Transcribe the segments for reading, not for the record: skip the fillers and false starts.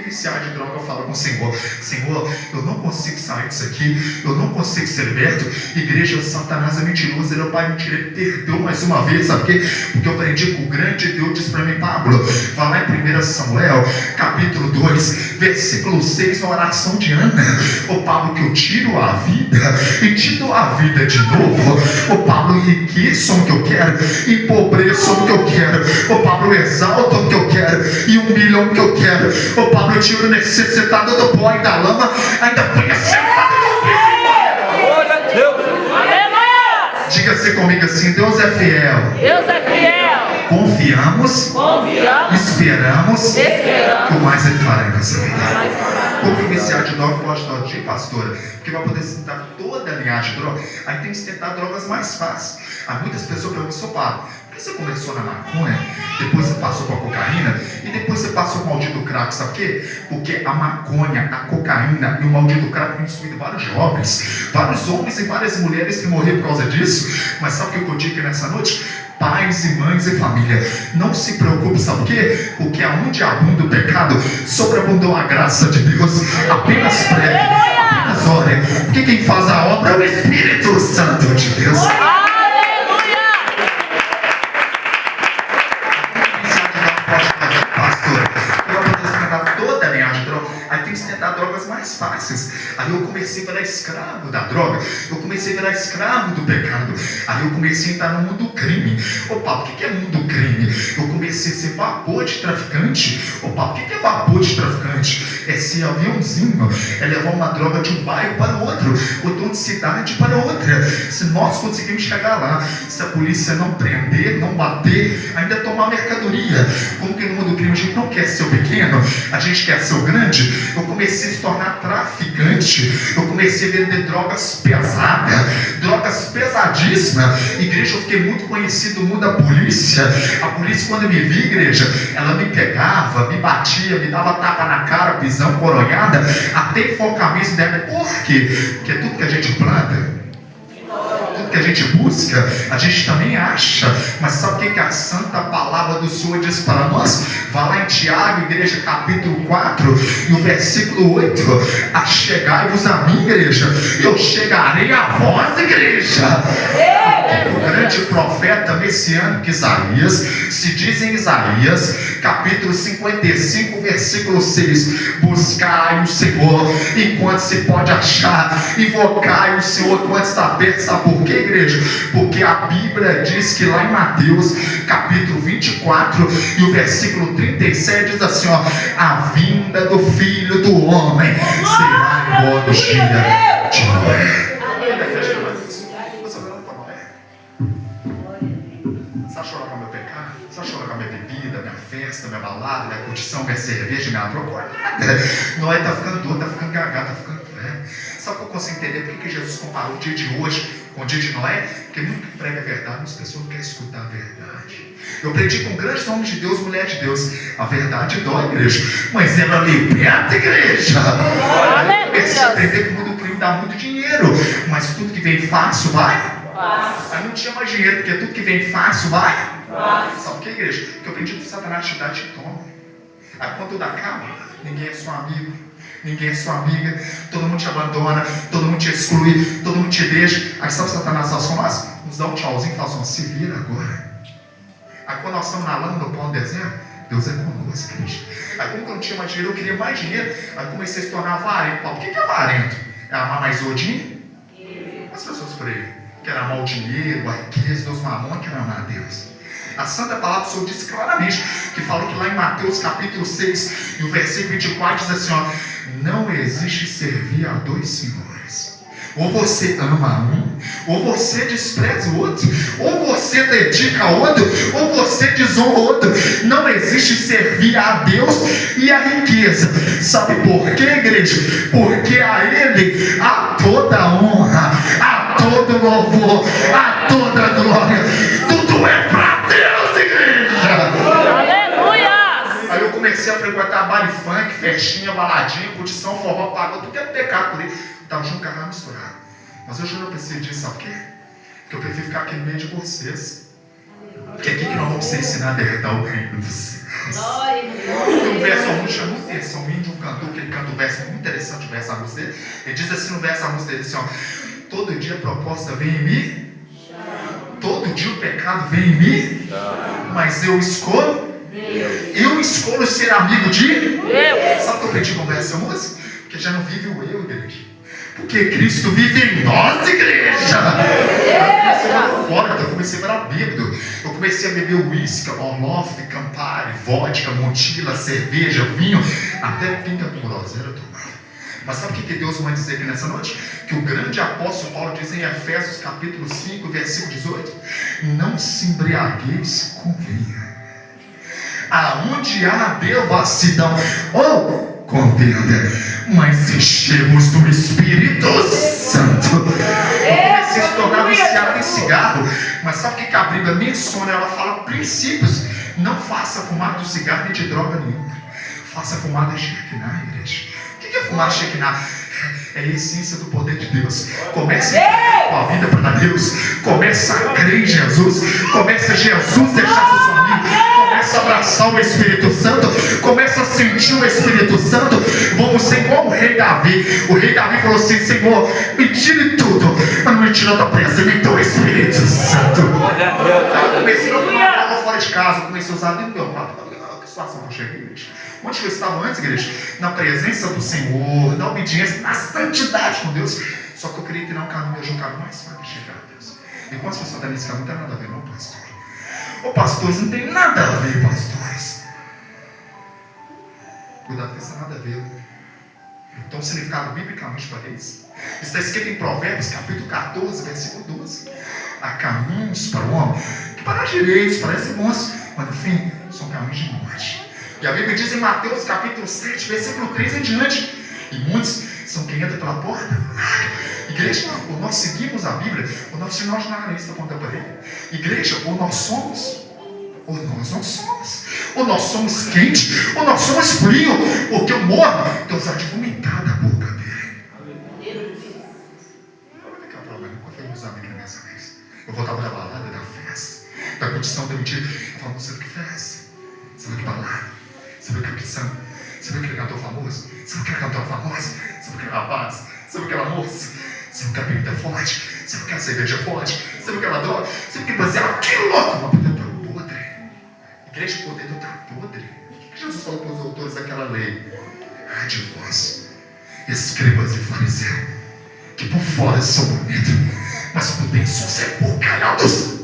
viciado de droga, eu falo com o Senhor: Senhor, eu não consigo sair disso aqui, eu não consigo ser liberto. Igreja, Satanás é mentiroso, ele é o pai mentira, ele perdeu mais uma vez, sabe por quê? Porque eu aprendi com o grande Deus. Diz para mim, Pablo, vai lá em 1 Samuel, capítulo 2, versículo 6, na oração de Ana: ô Pablo, que eu tiro a vida e te dou a vida de novo. Ô Pablo, enriqueço o que eu quero, empobreço o que eu quero. Ô Pablo, exalto o que eu quero e humilho o que eu quero. Ô Pablo, eu tiro o necessitado do pó e da lama, ainda põe a semana dos pés. Glória a Deus. Aleluia. Diga-se comigo assim: Deus é fiel. Deus é fiel. Confiamos, esperamos, que o mais ele fará em nossa vida. Por que viciar de droga gosta de pastora? Porque vai poder tentar toda a linhagem de droga. Aí tem que tentar drogas mais fáceis. Há muitas pessoas perguntam: seu Pablo, por que você começou na maconha, depois você passou com a cocaína e depois você passou com o maldito crack? Sabe por quê? Porque a maconha, a cocaína e o maldito crack tem destruído vários jovens, vários homens e várias mulheres que morreram por causa disso. Mas sabe o que eu digo aqui nessa noite? Pais e mães e família, não se preocupe, sabe por quê? Porque aonde abunda o pecado, sobreabundou a graça de Deus. Apenas pregue, apenas ore, porque quem faz a obra é o Espírito Santo de Deus. Aí tem que tentar drogas mais fáceis. Aí eu comecei a virar escravo da droga. Eu comecei a virar escravo do pecado. Aí eu comecei a entrar no mundo do crime. Opa, o que é mundo crime? Eu comecei a ser vapor de traficante. Opa, o que é vapor de traficante? É ser aviãozinho, é levar uma droga de um bairro para o outro, ou de uma cidade para outra. Se nós conseguimos chegar lá, se a polícia não prender, não bater, ainda tomar mercadoria. Como que no mundo do crime a gente não quer ser o pequeno, a gente quer ser o grande. Eu comecei a se tornar traficante. Eu comecei a vender drogas pesadas, drogas pesadíssimas. Igreja, eu fiquei muito conhecido no mundo da polícia. A polícia, quando me via, igreja, ela me pegava, me batia, me dava tapa na cara, pisão, coronhada, até enforcamento dela. Por quê? Porque tudo que a gente planta, que a gente busca, a gente também acha. Mas sabe o que a santa palavra do Senhor diz para nós? Vá lá em Tiago, igreja, capítulo 4 e o versículo 8: achegai-vos a mim, igreja, eu chegarei a vós, igreja. O grande profeta messiânico Isaías, se diz em Isaías, capítulo 55, versículo 6: buscai o Senhor enquanto se pode achar, invocai o Senhor enquanto está perto. Sabe por quê, igreja? Porque a Bíblia diz que lá em Mateus, capítulo 24 e o versículo 37 diz assim, ó: a vinda do Filho do Homem será igual ao dia de Noé. Você achou com o meu pecado? Você achou com a minha bebida, minha festa, minha balada, minha curtição, minha cerveja, minha droga? Noé está ficando doido, está ficando gagado, está ficando velho. Sabe o que eu consigo entender? Por que Jesus comparou o dia de hoje com o dia de Noé? Porque muito que prega a verdade, mas as pessoas não querem escutar a verdade. Eu aprendi com grandes homens de Deus, mulher de Deus: a verdade dói, igreja, mas ela liberta, igreja. Eu comecei a aprender que o mundo do crime dá muito dinheiro, mas tudo que vem fácil vai. Aí não tinha mais dinheiro, porque tudo que vem fácil vai. Sabe o que, igreja? Que eu aprendi que Satanás te dá, te toma. Aí quando tudo acaba, ninguém é seu amigo, ninguém é sua amiga, todo mundo te abandona, todo mundo te exclui, todo mundo te deixa. Aí sabe o que Satanás faz com nós? Nos dá um tchauzinho e fala assim: se vira agora. Aí quando nós estamos na lama, no pão do deserto, Deus é conosco, igreja. Aí como eu não tinha mais dinheiro, eu queria mais dinheiro. Aí comecei a se tornar avarento. O que é avarento? É amar mais o dinheiro? As pessoas por aí querem amar o dinheiro, a riqueza, Deus mamão, querem amar a Deus. A santa palavra do Senhor diz claramente, que falou que lá em Mateus capítulo 6 e o versículo 24 diz assim, ó: não existe servir a dois senhores. Ou você ama um, ou você despreza o outro, ou você dedica a outro, ou você desonra o outro. Não existe servir a Deus e a riqueza. Sabe por quê, igreja? Porque a Ele há toda honra, há todo louvor, há toda glória. Tudo é para Deus, igreja. Aleluia! Aí eu comecei a frequentar baile funk, festinha, baladinha, curtição, forró, pagode, tudo é pecado por aí. Estava junto com a misturado. Mas hoje eu não preciso disso, sabe por quê? Porque eu prefiro ficar aqui no meio de vocês. Porque aqui que nós vamos ser ensinados a herdar o reino dos céus. Tem um verso onde chama atenção, índio, um canta um verso muito interessante, o verso a música dele. Ele diz assim no verso a música dele, assim, ó: todo dia a proposta vem em mim, todo dia o pecado vem em mim, mas eu escolho ser amigo de Deus. Sabe o que eu aprendi com essa música? Porque já não vive o eu, igreja. Porque Cristo vive em nós, igreja. Eu comecei a virar bêbado. Eu comecei a beber uísque, Orloff, Campari, vodka, Montila, cerveja, vinho, até pinga porosa. Era tudo. Mas sabe o que Deus vai dizer aqui nessa noite? Que o grande apóstolo Paulo diz em Efésios capítulo 5, versículo 18: não se embriagueis com vinho, aonde há devassidão ou contenda, mas enchemos do Espírito Santo. Você se tornar viciado em cigarro. Mas sabe o que a Bíblia menciona? Ela fala princípios. Não faça fumar do cigarro nem de droga nenhuma. Faça fumar da Shekinah, igreja. O que é fumar Shekinah? É a essência do poder de Deus. Comece com a vida para Deus. Comece a crer em Jesus. Comece a Jesus deixar seu amigo. Comece a abraçar o Espírito Santo. Comece a sentir o Espírito Santo. Vamos ser igual o rei Davi. O rei Davi falou assim: Senhor, me tire tudo, mas não me tira da presença, me dê o Espírito Santo. Eu comecei a fumar fora de casa. Eu comecei a usar dentro do meu quarto. Que situação que eu cheguei, igreja? Onde eu estava antes, igreja? Na presença do Senhor, na obediência, na santidade com Deus. Só que eu queria tirar um caminho, eu um caminho mais fácil de chegar a Deus. E quando as pessoas estão nesse caminho, não tem nada a ver, não, pastor. Ô, pastores, não tem nada a ver, pastores. Cuidado, não tem nada a ver. Então, o significado biblicamente para isso está escrito em Provérbios, capítulo 14, versículo 12. Há caminhos para o homem que para direitos parecem bons, mas no fim são caminhos de morte. E a Bíblia diz em Mateus capítulo 7, versículo 3 em diante: e muitos são quem entra pela porta. Igreja, ou nós seguimos a Bíblia, ou nós somos jornalistas contra a parede. Igreja, ou nós somos, ou nós não somos. Ou nós somos quentes, ou nós somos frio. Porque eu morro, Deus vai de vomitar da boca dele. Não vai ter problema, eu falei com os amigos nessa vez. Eu voltava da balada, da festa, da condição do dia. Eu falava: você viu que festa? Você viu que balada? Você viu que opção? Você viu aquele cantor famoso? Você viu aquele cantor famoso? Você viu aquele rapaz? Você viu aquela moça? Você viu que a bebida é forte? Você viu que a cerveja é forte? Você viu que ela droga? Você viu que baseado? Que louco! Mas o poder está podre. Igreja, o poder está podre. O que Jesus falou para os autores daquela lei? Ai de vós, escribas e fariseus, que por fora são bonitos, mas por dentro são sepulcrados.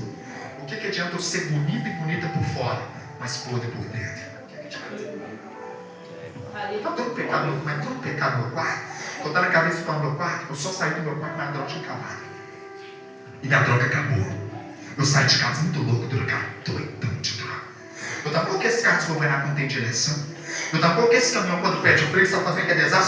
O que adianta eu ser bonita e bonita por fora, mas podre por dentro? Está todo pecado no meu quarto. Eu estava na cabeça para o meu quarto. Eu só saí do meu quarto, mas a droga tinha acabado. E minha droga acabou. Eu saí de casa muito louco, doidão de droga. Eu estava com esse carro desgovernado, não tem direção. Eu estava com esse caminhão, quando perde o freio, só fazendo aquele desastre.